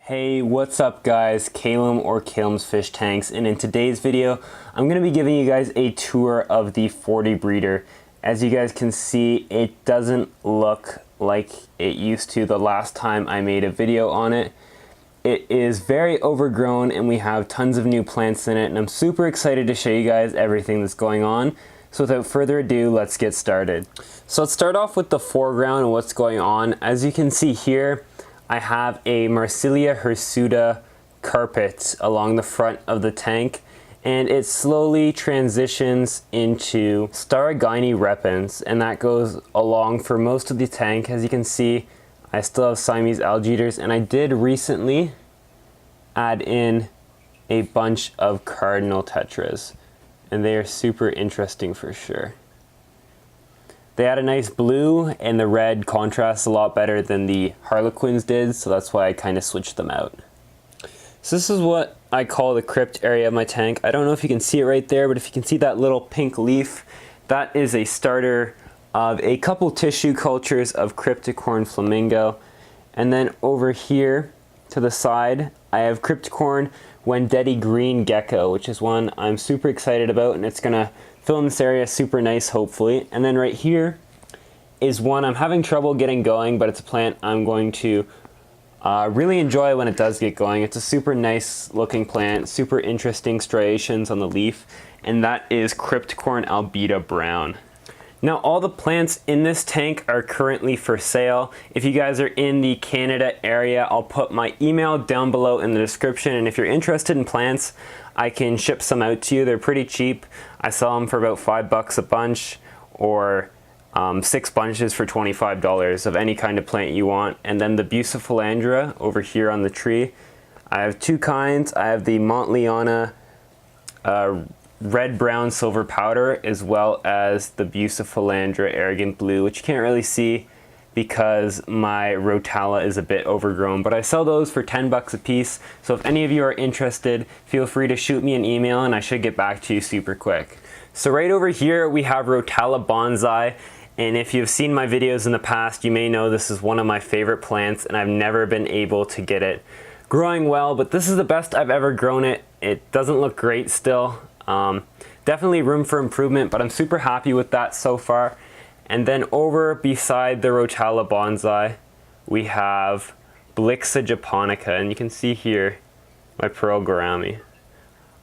Hey, what's up guys? Kalem or KalemsFishtanks, and in today's video I'm going to be giving you guys a tour of the 40 breeder. As you guys can see, it doesn't look like it used to the last time I made a video on it. It is very overgrown and we have tons of new plants in it, and I'm super excited to show you guys everything that's going on. So without further ado, let's get started. So let's start off with the foreground and what's going on. As you can see here, I have a Marsilea Hirsuta carpet along the front of the tank, and it slowly transitions into Staragini repens, and that goes along for most of the tank. As you can see, I still have Siamese algae eaters, and I did recently add in a bunch of cardinal tetras, and they are super interesting for sure. They had a nice blue, and the red contrasts a lot better than the harlequins did, so that's why I kind of switched them out. So this is what I call the crypt area of my tank. I don't know if you can see it right there, but if you can see that little pink leaf, that is a starter of a couple tissue cultures of crypticorn flamingo. And then over here to the side, I have crypticorn Wendetti green gecko, which is one I'm super excited about, and it's gonna fill in this area super nice, hopefully. And then right here is one I'm having trouble getting going, but it's a plant I'm going to really enjoy when it does get going. It's a super nice looking plant, super interesting striations on the leaf, and that is Crypticorn albida brown. Now all the plants in this tank are currently for sale. If you guys are in the Canada area, I'll put my email down below in the description, and if you're interested in plants, I can ship some out to you. They're pretty cheap. I sell them for about $5 a bunch, or 6 bunches for $25 of any kind of plant you want. And then the bucephalandra over here on the tree, I have two kinds. I have the motleyana red, brown, silver powder, as well as the bucephalandra arrogant blue, which you can't really see because my Rotala is a bit overgrown, but I sell those for $10 a piece. So if any of you are interested, feel free to shoot me an email and I should get back to you super quick. So right over here we have Rotala bonsai, and if you've seen my videos in the past, you may know this is one of my favorite plants, and I've never been able to get it growing well, but this is the best I've ever grown it. It doesn't look great still. Definitely room for improvement, but I'm super happy with that so far. And then over beside the Rotala bonsai, we have Blixa japonica, and you can see here my pearl gourami.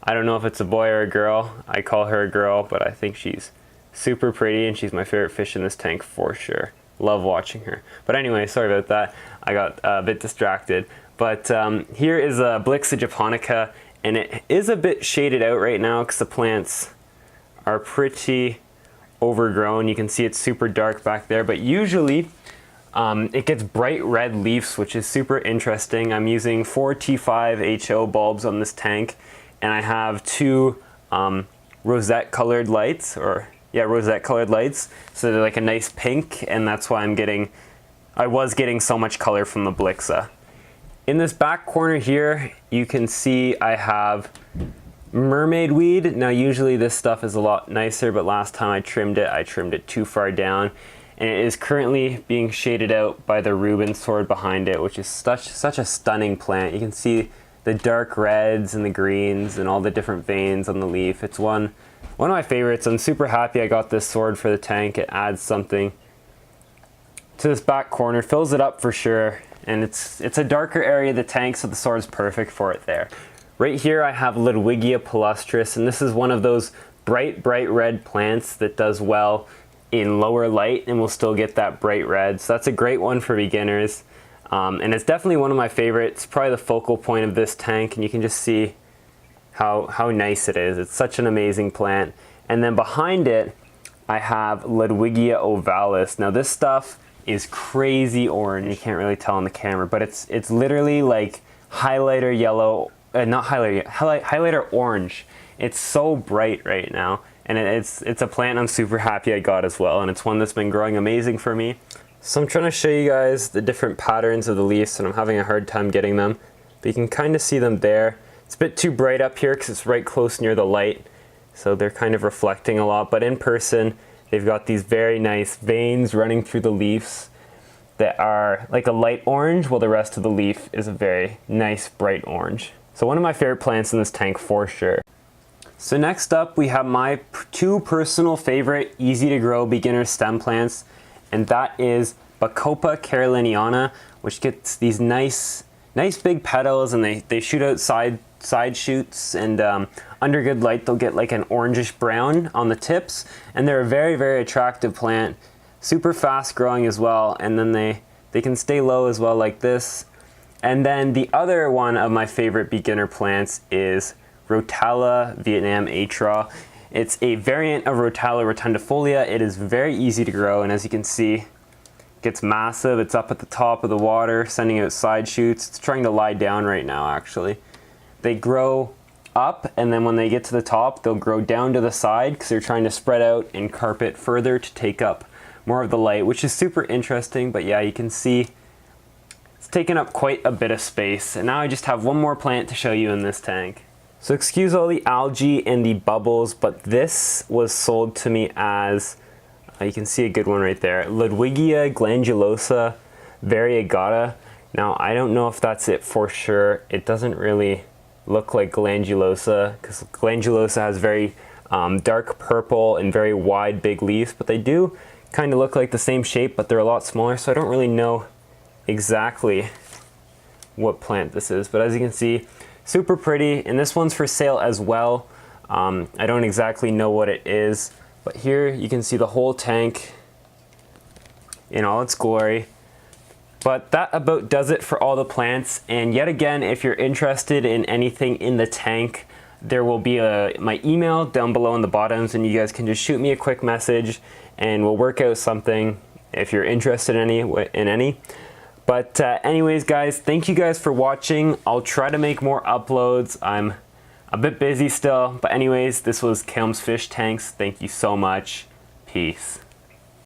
I don't know if it's a boy or a girl. I call her a girl, but I think she's super pretty, and she's my favorite fish in this tank for sure. Love watching her. But anyway, sorry about that. I got a bit distracted. But here is a Blixa japonica, and it is a bit shaded out right now because the plants are pretty overgrown. You can see it's super dark back there, but usually it gets bright red leaves, which is super interesting. I'm using 4 T5 HO bulbs on this tank, and I have 2 rosette colored lights, rosette colored lights, so they're like a nice pink, and that's why I was getting so much color from the Blixa. In this back corner here, you can see I have mermaid weed. Now usually this stuff is a lot nicer, but last time I trimmed it too far down, and it is currently being shaded out by the Reuben sword behind it, which is such a stunning plant. You can see the dark reds and the greens and all the different veins on the leaf. It's one of my favorites. I'm super happy I got this sword for the tank. It adds something to this back corner, fills it up for sure, and it's a darker area of the tank, so the sword is perfect for it there. Right here I have Ludwigia palustris, and this is one of those bright red plants that does well in lower light and will still get that bright red. So that's a great one for beginners. And it's definitely one of my favorites, probably the focal point of this tank, and you can just see how nice it is. It's such an amazing plant. And then behind it, I have Ludwigia Ovalis. Now this stuff is crazy orange. You can't really tell on the camera, but it's literally like highlighter yellow. Not highlighter orange. It's so bright right now, and it's a plant I'm super happy I got as well, and it's one that's been growing amazing for me. So I'm trying to show you guys the different patterns of the leaves, and I'm having a hard time getting them, but you can kind of see them there. It's a bit too bright up here because it's right close near the light, so they're kind of reflecting a lot, but in person they've got these very nice veins running through the leaves. that are like a light orange, while the rest of the leaf is a very nice bright orange. So one of my favorite plants in this tank for sure. So next up we have my two personal favorite easy to grow beginner stem plants, and that is Bacopa caroliniana, which gets these nice big petals, and they shoot out side shoots, and under good light they'll get like an orangish brown on the tips, and they're a very attractive plant, super fast growing as well, and then they can stay low as well like this. And then the other one of my favorite beginner plants is Rotala Vietnam Atra. It's a variant of Rotala rotundifolia. It is very easy to grow, and as you can see, it gets massive. It's up at the top of the water, sending out side shoots. It's trying to lie down right now, actually. They grow up, and then when they get to the top, they'll grow down to the side because they're trying to spread out and carpet further to take up more of the light, which is super interesting. But yeah, you can see it's taken up quite a bit of space. And now I just have one more plant to show you in this tank. So excuse all the algae and the bubbles, but this was sold to me as, you can see a good one right there, Ludwigia glandulosa variagata. Now I don't know if that's it for sure. It doesn't really look like glandulosa, because glandulosa has very dark purple and very wide big leaves, but they do kind of look like the same shape, but they're a lot smaller, so I don't really know exactly what plant this is. But as you can see, super pretty, and this one's for sale as well. I don't exactly know what it is, but here you can see the whole tank in all its glory. But that about does it for all the plants. And yet again, if you're interested in anything in the tank, there will be my email down below in the bottoms, and you guys can just shoot me a quick message and we'll work out something if you're interested in any. But anyways guys, thank you guys for watching. I'll try to make more uploads. I'm a bit busy still, but anyways, this was KalemsFishtanks. Thank you so much. Peace.